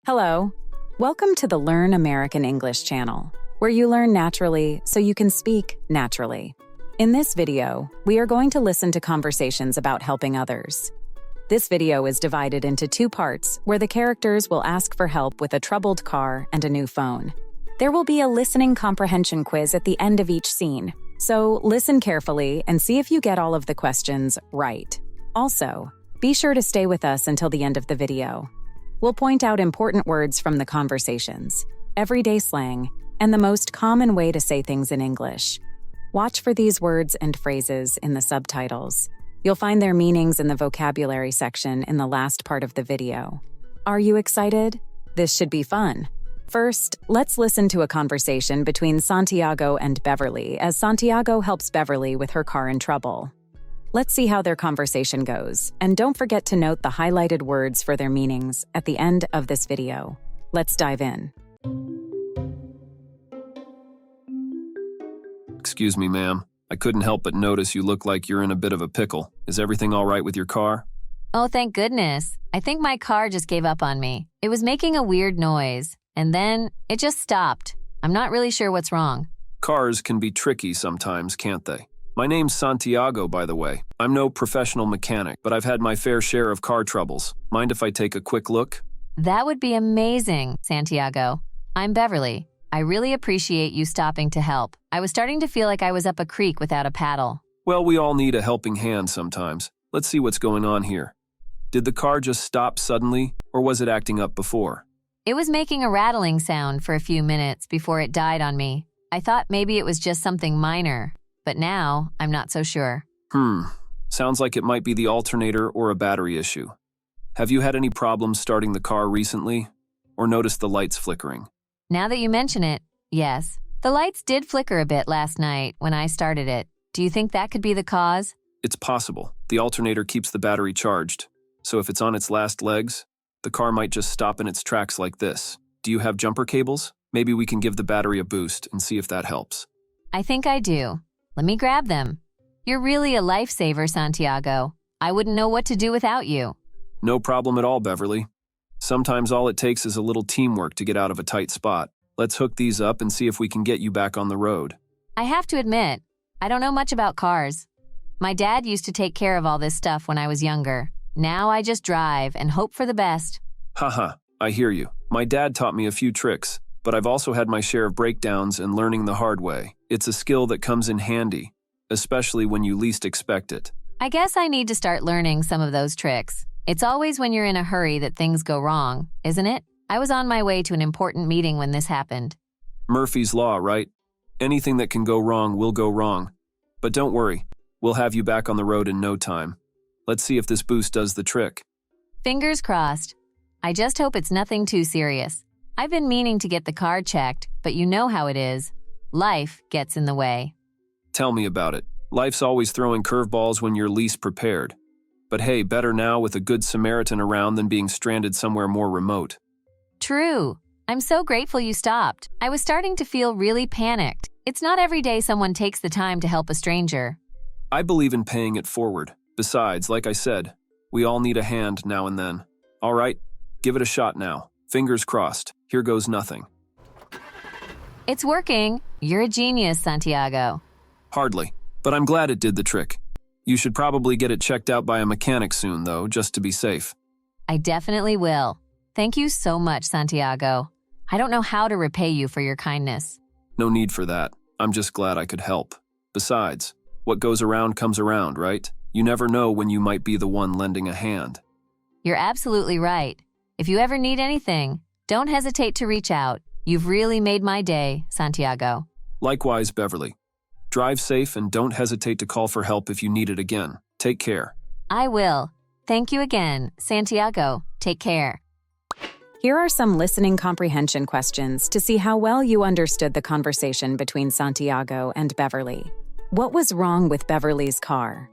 Hello. Welcome to the Learn American English channel, where you learn naturally so you can speak naturally. In this video, we are going to listen to conversations about helping others. This video is divided into two parts where the characters will ask for help with a troubled car and a new phone. There will be a listening comprehension quiz at the end of each scene, so listen carefully and see if you get all of the questions right. Also, be sure to stay with us until the end of the video. We'll point out important words from the conversations, everyday slang, and the most common way to say things in English. Watch for these words and phrases in the subtitles. You'll find their meanings in the vocabulary section in the last part of the video. Are you excited? This should be fun. First, let's listen to a conversation between Santiago and Beverly as Santiago helps Beverly with her car in trouble. Let's see how their conversation goes, and don't forget to note the highlighted words for their meanings at the end of this video. Let's dive in. Excuse me, ma'am. I couldn't help but notice you look like you're in a bit of a pickle. Is everything all right with your car? Oh, thank goodness. I think my car just gave up on me. It was making a weird noise, and then it just stopped. I'm not really sure what's wrong. Cars can be tricky sometimes, can't they? My name's Santiago, by the way. I'm no professional mechanic, but I've had my fair share of car troubles. Mind if I take a quick look? That would be amazing, Santiago. I'm Beverly. I really appreciate you stopping to help. I was starting to feel like I was up a creek without a paddle. Well, we all need a helping hand sometimes. Let's see what's going on here. Did the car just stop suddenly, or was it acting up before? It was making a rattling sound for a few minutes before it died on me. I thought maybe it was just something minor, but now I'm not so sure. Sounds like it might be the alternator or a battery issue. Have you had any problems starting the car recently, or noticed the lights flickering? Now that you mention it, yes. The lights did flicker a bit last night when I started it. Do you think that could be the cause? It's possible. The alternator keeps the battery charged, so if it's on its last legs, the car might just stop in its tracks like this. Do you have jumper cables? Maybe we can give the battery a boost and see if that helps. I think I do. Let me grab them. You're really a lifesaver, Santiago. I wouldn't know what to do without you. No problem at all, Beverly. Sometimes all it takes is a little teamwork to get out of a tight spot. Let's hook these up and see if we can get you back on the road. I have to admit, I don't know much about cars. My dad used to take care of all this stuff when I was younger. Now I just drive and hope for the best. Haha, I hear you. My dad taught me a few tricks, but I've also had my share of breakdowns and learning the hard way. It's a skill that comes in handy, especially when you least expect it. I guess I need to start learning some of those tricks. It's always when you're in a hurry that things go wrong, isn't it? I was on my way to an important meeting when this happened. Murphy's Law, right? Anything that can go wrong will go wrong. But don't worry, we'll have you back on the road in no time. Let's see if this boost does the trick. Fingers crossed. I just hope it's nothing too serious. I've been meaning to get the car checked, but you know how it is. Life gets in the way. Tell me about it. Life's always throwing curveballs when you're least prepared. But hey, better now with a good Samaritan around than being stranded somewhere more remote. True. I'm so grateful you stopped. I was starting to feel really panicked. It's not every day someone takes the time to help a stranger. I believe in paying it forward. Besides, like I said, we all need a hand now and then. All right, give it a shot now. Fingers crossed. Here goes nothing. It's working. You're a genius, Santiago. Hardly, but I'm glad it did the trick. You should probably get it checked out by a mechanic soon, though, just to be safe. I definitely will. Thank you so much, Santiago. I don't know how to repay you for your kindness. No need for that. I'm just glad I could help. Besides, what goes around comes around, right? You never know when you might be the one lending a hand. You're absolutely right. If you ever need anything, don't hesitate to reach out. You've really made my day, Santiago. Likewise, Beverly. Drive safe and don't hesitate to call for help if you need it again. Take care. I will. Thank you again, Santiago. Take care. Here are some listening comprehension questions to see how well you understood the conversation between Santiago and Beverly. What was wrong with Beverly's car?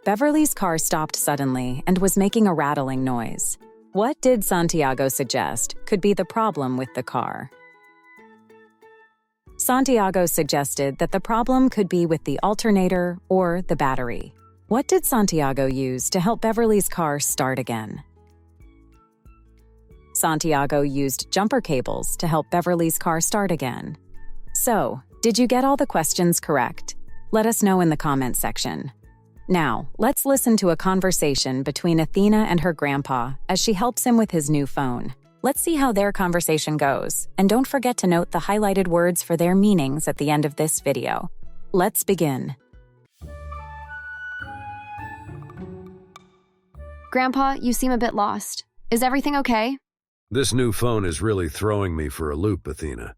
Beverly's car stopped suddenly and was making a rattling noise. What did Santiago suggest could be the problem with the car? Santiago suggested that the problem could be with the alternator or the battery. What did Santiago use to help Beverly's car start again? Santiago used jumper cables to help Beverly's car start again. So, did you get all the questions correct? Let us know in the comment section. Now, let's listen to a conversation between Athena and her grandpa as she helps him with his new phone. Let's see how their conversation goes, and don't forget to note the highlighted words for their meanings at the end of this video. Let's begin. Grandpa, you seem a bit lost. Is everything okay? This new phone is really throwing me for a loop, Athena.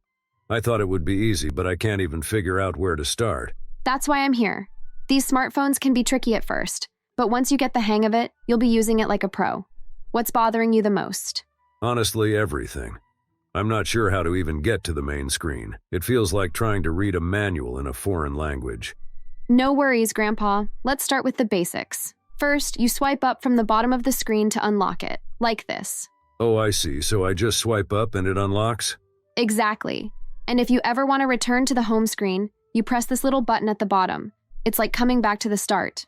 I thought it would be easy, but I can't even figure out where to start. That's why I'm here. These smartphones can be tricky at first, but once you get the hang of it, you'll be using it like a pro. What's bothering you the most? Honestly, everything. I'm not sure how to even get to the main screen. It feels like trying to read a manual in a foreign language. No worries, Grandpa. Let's start with the basics. First, you swipe up from the bottom of the screen to unlock it, like this. Oh, I see. So I just swipe up and it unlocks? Exactly. And if you ever want to return to the home screen, you press this little button at the bottom. It's like coming back to the start.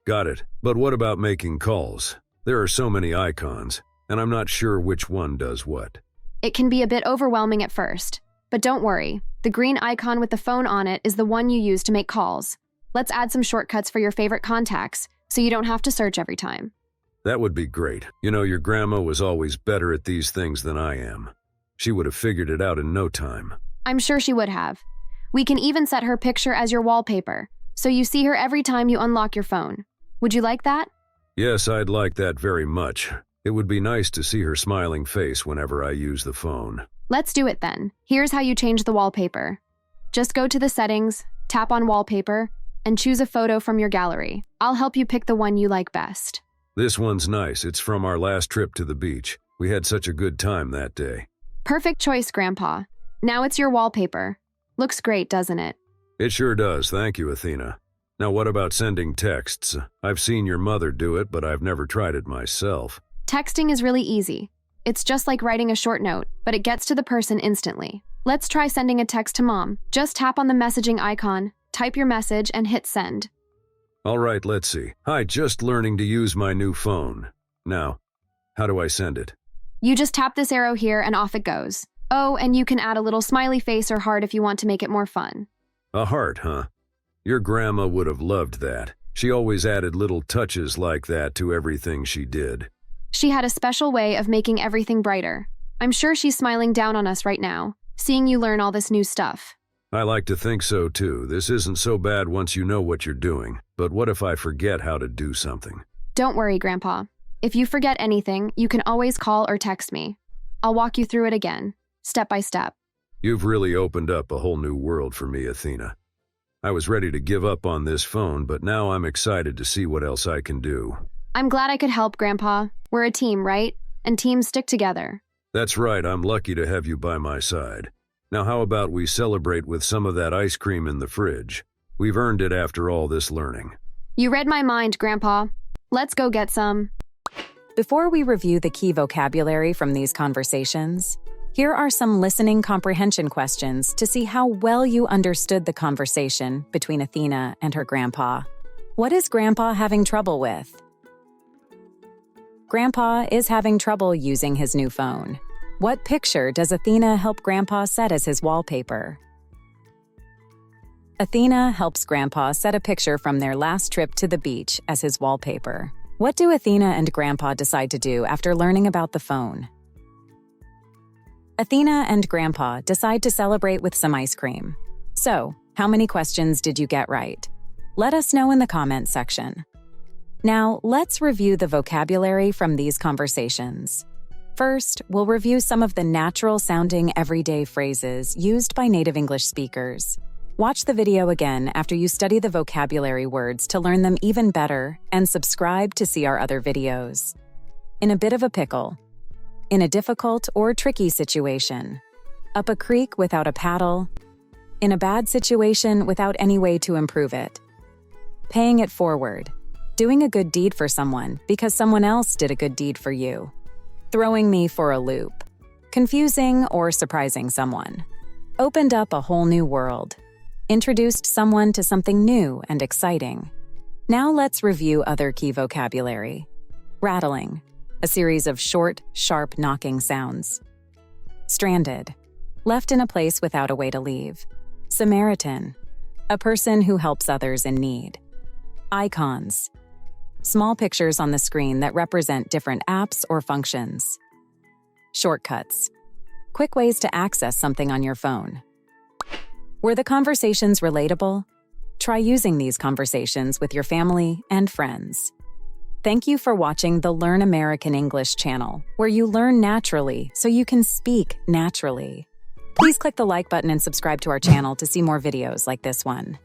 Got it. But what about making calls? There are so many icons, and I'm not sure which one does what. It can be a bit overwhelming at first, but don't worry. The green icon with the phone on it is the one you use to make calls. Let's add some shortcuts for your favorite contacts, so you don't have to search every time. That would be great. You know, your grandma was always better at these things than I am. She would have figured it out in no time. I'm sure she would have. We can even set her picture as your wallpaper, so you see her every time you unlock your phone. Would you like that? Yes, I'd like that very much. It would be nice to see her smiling face whenever I use the phone. Let's do it then. Here's how you change the wallpaper. Just go to the settings, tap on wallpaper, and choose a photo from your gallery. I'll help you pick the one you like best. This one's nice. It's from our last trip to the beach. We had such a good time that day. Perfect choice, Grandpa. Now it's your wallpaper. Looks great, doesn't it? It sure does. Thank you, Athena. Now what about sending texts? I've seen your mother do it, but I've never tried it myself. Texting is really easy. It's just like writing a short note, but it gets to the person instantly. Let's try sending a text to Mom. Just tap on the messaging icon, type your message, and hit send. All right, let's see. Hi, just learning to use my new phone. Now, how do I send it? You just tap this arrow here and off it goes. Oh, and you can add a little smiley face or heart if you want to make it more fun. A heart, huh? Your grandma would have loved that. She always added little touches like that to everything she did. She had a special way of making everything brighter. I'm sure she's smiling down on us right now, seeing you learn all this new stuff. I like to think so too. This isn't so bad once you know what you're doing. But what if I forget how to do something? Don't worry, Grandpa. If you forget anything, you can always call or text me. I'll walk you through it again, step by step. You've really opened up a whole new world for me, Athena. I was ready to give up on this phone, but now I'm excited to see what else I can do. I'm glad I could help, Grandpa. We're a team, right? And teams stick together. That's right. I'm lucky to have you by my side. Now how about we celebrate with some of that ice cream in the fridge? We've earned it after all this learning. You read my mind, Grandpa. Let's go get some. Before we review the key vocabulary from these conversations, here are some listening comprehension questions to see how well you understood the conversation between Athena and her grandpa. What is Grandpa having trouble with? Grandpa is having trouble using his new phone. What picture does Athena help Grandpa set as his wallpaper? Athena helps Grandpa set a picture from their last trip to the beach as his wallpaper. What do Athena and Grandpa decide to do after learning about the phone? Athena and Grandpa decide to celebrate with some ice cream. So, how many questions did you get right? Let us know in the comments section. Now, let's review the vocabulary from these conversations. First, we'll review some of the natural-sounding everyday phrases used by native English speakers. Watch the video again after you study the vocabulary words to learn them even better, and subscribe to see our other videos. In a bit of a pickle. In a difficult or tricky situation. Up a creek without a paddle. In a bad situation without any way to improve it. Paying it forward. Doing a good deed for someone because someone else did a good deed for you. Throwing me for a loop. Confusing or surprising someone. Opened up a whole new world. Introduced someone to something new and exciting. Now let's review other key vocabulary. Rattling. a series of short, sharp knocking sounds. Stranded, left in a place without a way to leave. Samaritan, a person who helps others in need. Icons, small pictures on the screen that represent different apps or functions. Shortcuts, quick ways to access something on your phone. Were the conversations relatable? Try using these conversations with your family and friends. Thank you for watching the Learn American English channel, where you learn naturally so you can speak naturally. Please click the like button and subscribe to our channel to see more videos like this one.